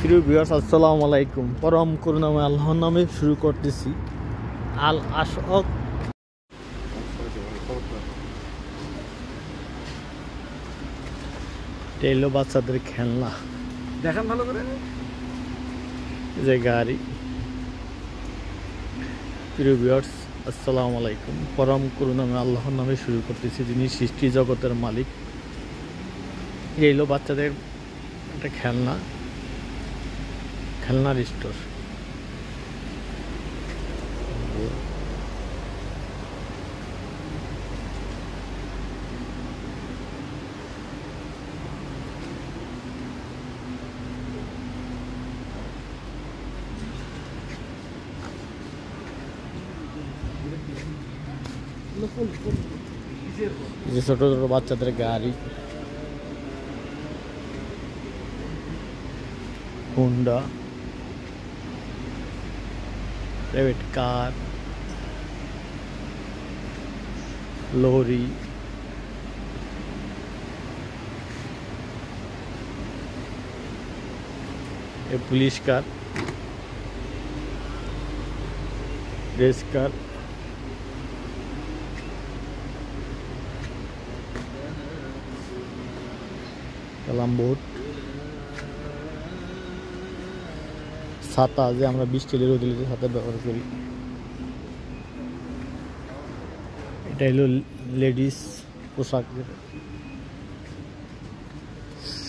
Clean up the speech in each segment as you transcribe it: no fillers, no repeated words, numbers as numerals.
প্রিয় ভিউয়ার্স, আসসালামু আলাইকুম। পরম করুণাময় আল্লাহর নামে শুরু করতেছি। আল আশক এলো বাচ্চাদের খেলনা, দেখেন ভালো করে যে গাড়ি। প্রিয় ভিউয়ার্স, আসসালামু আলাইকুম। পরম করুণাময় আল্লাহর নামে শুরু করতেছি, যিনি সৃষ্টি জগতের মালিক। এলো বাচ্চাদের একটা খেলনার স্টোর। যে ছোট ছোট বাচ্চাদের গাড়ি, Honda, private car, lorry, police car, race car, কালামবোট, ছাতা, যে আমরা বৃষ্টি এলে রোদ এলে ছাতা ব্যবহার করি। এটা হলো লেডিস পোশাকের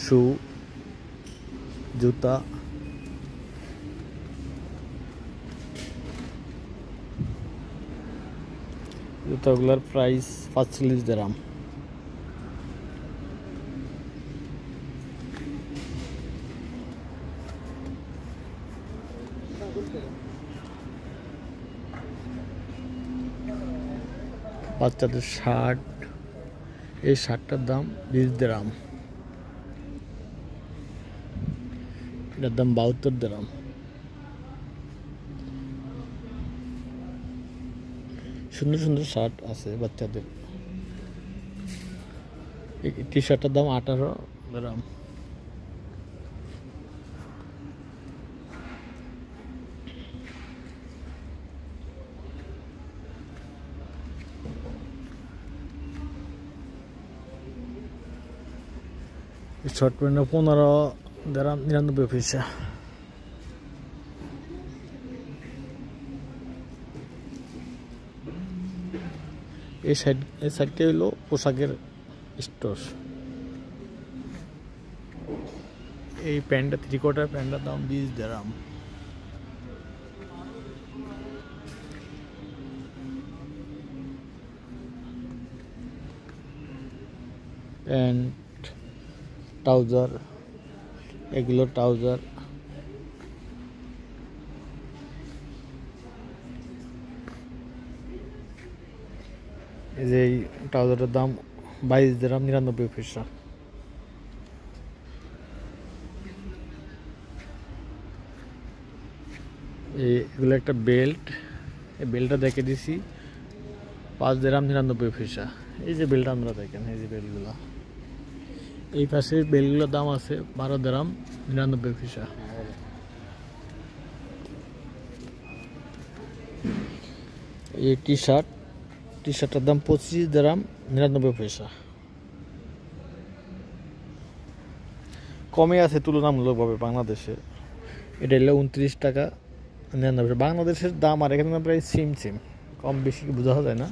শু, জুতা, জুতাগুলোর প্রাইস 45 দিরহাম। বাচ্চাদের শার্ট, এই শার্টটার দাম 20 দিরহাম, এটার দাম 72 দিরহাম। সুন্দর সুন্দর শার্ট আছে বাচ্চাদের। এই টি শার্টের দাম 18 দিরহাম। শর্ট প্যান্ট 15 দিরহাম 99 পয়সা। এই সাইডটা হলো পোশাকের স্টোর। এই প্যান্টটা 3/4 প্যান্টটার দাম 20 দিরহাম। প্যান্ট, ট্রাউজার, এগুলো ট্রাউজার। এই যে এই ট্রাউজারের দাম 22 দিরহাম 99 পয়সা। এগুলো একটা বেল্ট, এই বেল্টটা দেখে দিছি 5 দিরহাম 99 পয়সা। এই যে বেল্ট আমরা দেখেন, এই যে বেল্টগুলো, এই পাশে বেল্টগুলোর দাম আছে 12 দিরহাম 99 পয়সা। এই টি শার্টটার দাম 25 দিরহাম 99 পয়সা। কমে আছে তুলনামূলকভাবে বাংলাদেশে। এটা হলো 29 টাকা 99 পয়সা। বাংলাদেশের দাম আর এখানে প্রায় সেম, কম বেশি বোঝা যায় না,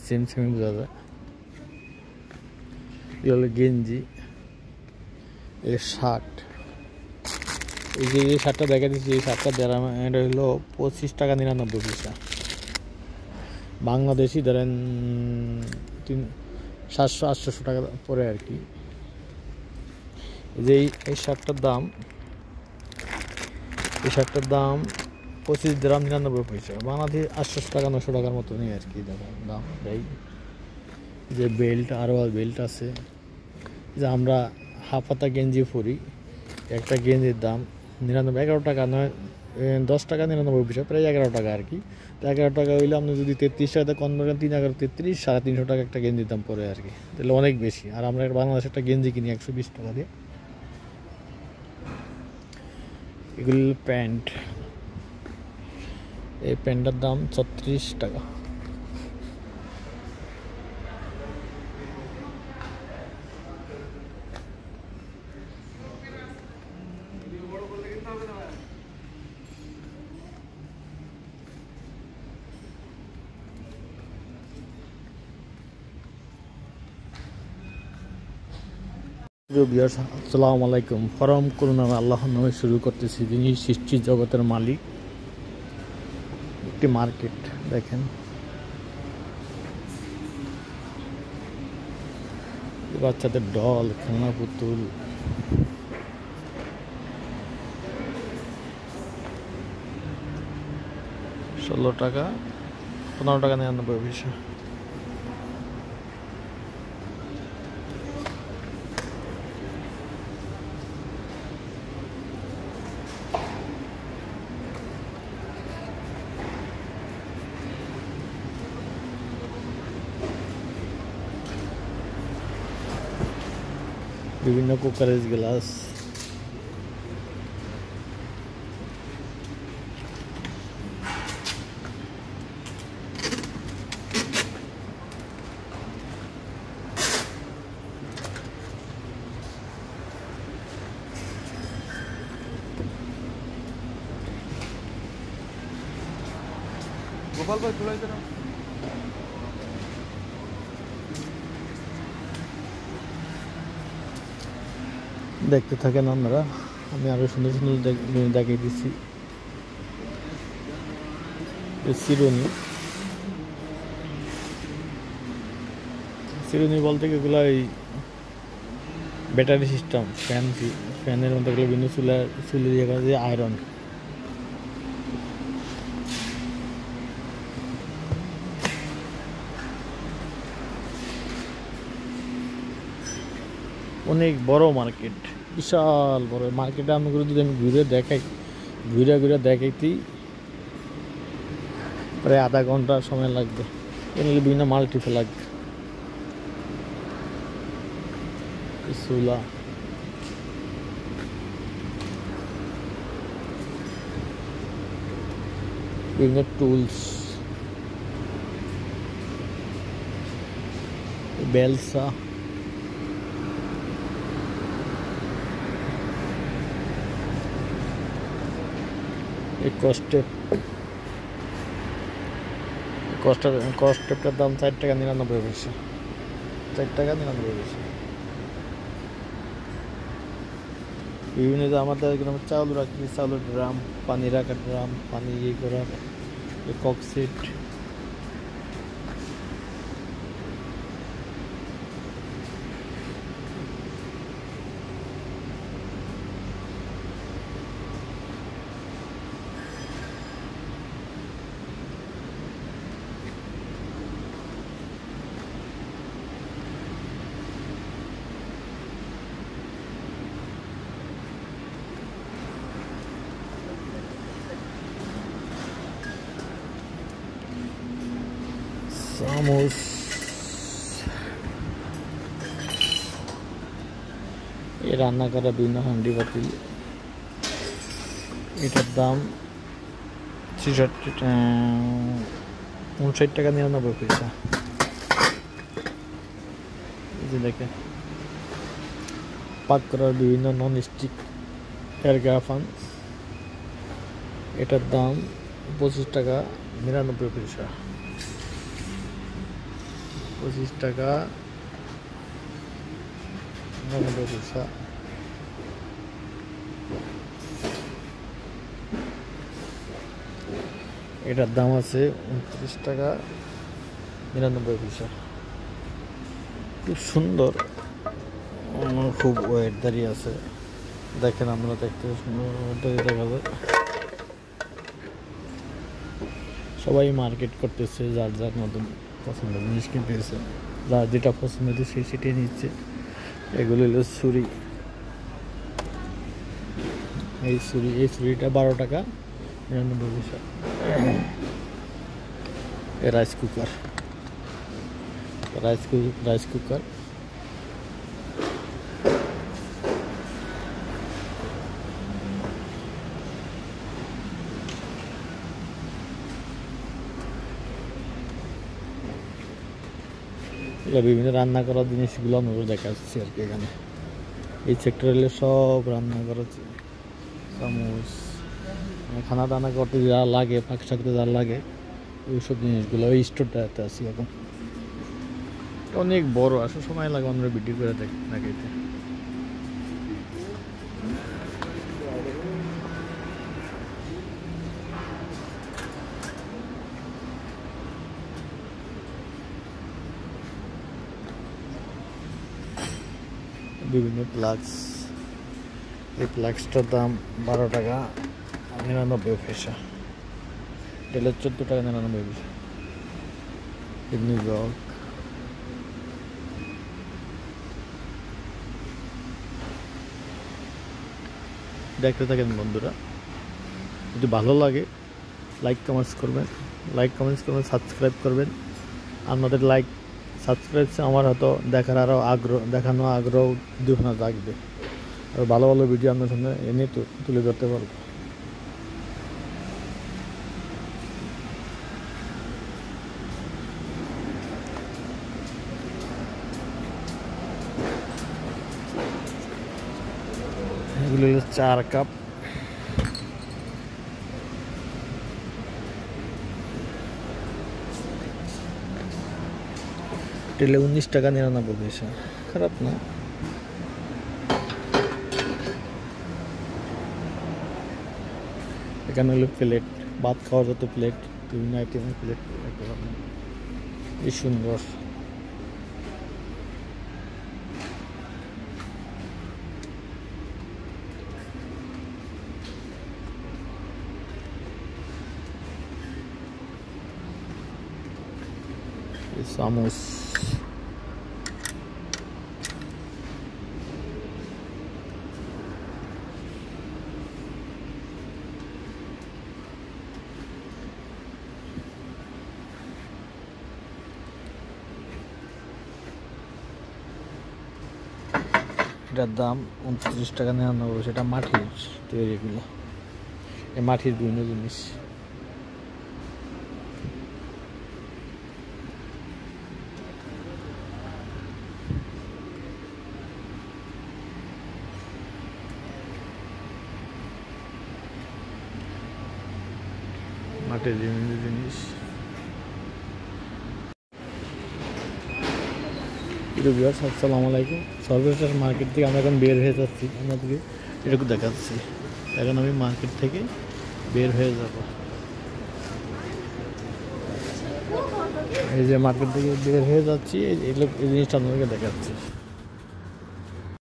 সেমই বোঝা যায়। এ হলো গেঞ্জি, এর শার্ট। এই যে এই শার্টটা দেখা দিচ্ছি, এই শার্টটা দিরহাম, এটা হলো 25 টাকা 99 পয়সা। বাংলাদেশি ধরেন 700-800 টাকা পরে আর কি। যে এই শার্টটার দাম 25 দিরহাম 99 পয়সা। বাংলাদেশি 800 টাকা 900 টাকার মতো নেই আর কি দাম। এই যে বেল্ট, আরও বেল্ট আছে। যে আমরা হাফাতা গেঞ্জি পরি, একটা গেঞ্জির দাম 11 টাকা, 10 টাকা 99 পয়সা, প্রায় 11 টাকা আর কি। তো 11 টাকা হইলে আপনি যদি 33 টাকাতে কনভার্ট করেন, 3 11 33, 350 টাকা একটা গেঞ্জির দাম পড়ে আর কি। তাহলে অনেক বেশি। আর আমরা বাংলাদেশে একটা গেঞ্জি কিনি 120 টাকা দিয়ে। এগুলো প্যান্ট, এই প্যান্টটার দাম 36 টাকা। আসসালামু আলাইকুম। ফরম করুণা আল্লাহর নামে শুরু করতেছি, যিনি সৃষ্টি জগতের মালিক। একটি মার্কেট দেখেন, বাচ্চাদের ডল, খেলনা পুতুল, টাকা 15 টাকা 99 পয়সা। বিভিন্ন কুকারেজ গ্লাস, গোপাল ভাই তুলাইতে না দেখতে থাকেন আপনারা। আমি আরো সুন্দর সুন্দর দেখিয়ে দিচ্ছি। চিরুনি, চিরুনি বলতে এগুলো এই ব্যাটারি সিস্টেম, ফ্যানের মধ্যে এগুলো বিভিন্ন চুলে দিয়ে করা যায় আয়রন। অনেক বড় মার্কেট, বিশাল বড় মার্কেটে। আমি যদি আমি ঘুরে দেখাইতেই প্রায় আধা ঘন্টা সময় লাগবে। এখানে বিভিন্ন মাল্টিপল লাগবে, চুলা, বিভিন্ন টুলস, বেলসা, কস্টেপটার দাম 4 টাকা 99 পয়সা। 4 টাকা 99 পয়সা। বিভিন্ন আমাদের চাউল রাখি, চাউলের ড্রাম, পানি রাখার ড্রাম, পানি ইয়ে করার ককসিট, চামচ, এই রান্না করা বিভিন্ন হান্ডি বাতিল। এটার দাম 59 টাকা 99 পয়সা। এই যে দেখেন, পাক করার বিভিন্ন নন স্টিক এয়ারগ্রাফান। এটার দাম 25 টাকা 99 পয়সা। 25 টাকা 99 পয়সা। এটার দাম আছে 29 টাকা 99 পয়সা। খুব সুন্দর, খুব ওয়েট দাঁড়িয়ে আছে। দেখেন, আমরা দেখতে সুন্দর দেখা যায়। সবাই মার্কেট করতেছে, যার যার মতন পছন্দ জিনিস কিনতেছে, যার যেটা পছন্দ হচ্ছে সেটাই নিচ্ছে। এগুলো হলো ছুরি। এই ছুরিটা 12 টাকা 99 পয়সা। রাইস কুকার, বিভিন্ন রান্না করার জিনিসগুলো আমরা দেখাচ্ছি আর কি। এখানে এই সেক্টরে সব রান্না করার চামচ, খানা টানা করতে যা লাগে, পাক শাকতে যা লাগে ওইসব জিনিসগুলো ওই স্টোরটাতে আছি এখন। অনেক বড়, আসলে সময় লাগে আমরা ভিডিও করে দেখাইতে। বিভিন্ন প্লাক্স, এই প্লাক্সটার দাম 12 টাকা 99 পয়সা, এটা 14 টাকা 99 পয়সা। কিডনি জগ, দেখতে থাকেন বন্ধুরা, যদি ভালো লাগে লাইক কমেন্টস করবেন, সাবস্ক্রাইব করবেন। আপনাদের লাইক সাবস্ক্রাইব আমার হয়তো দেখার আরও দেখানো আগ্রহ দুখানা থাকবে, আর ভালো ভালো ভিডিও আপনার সামনে এনে তুলে ধরতে পারবো। এগুলো হলো 4 কাপ। টেলে 19 টাকা 99 পয়সা, খারাপ না। এখানে হলো প্লেট, ভাত খাওয়ার যত প্লেট, বিভিন্ন আইটেমের প্লেট দেখতে পাবেন, কি সুন্দর। চামচ, এটার দাম 29 টাকা 99 পয়সা। এটা মাটির তৈরি, এগুলো এই মাটির বিভিন্ন জিনিস। মাটির বিভিন্ন জিনিস। আসসালামু আলাইকুম। সর্বশেষ মার্কেট থেকে আমরা এখন বের হয়ে যাচ্ছি, আপনাদেরকে এটুকু দেখাচ্ছি। এখন আমি মার্কেট থেকে বের হয়ে যাব, এই যে মার্কেট থেকে বের হয়ে যাচ্ছি, এই জিনিসটা আপনাদেরকে দেখাচ্ছি।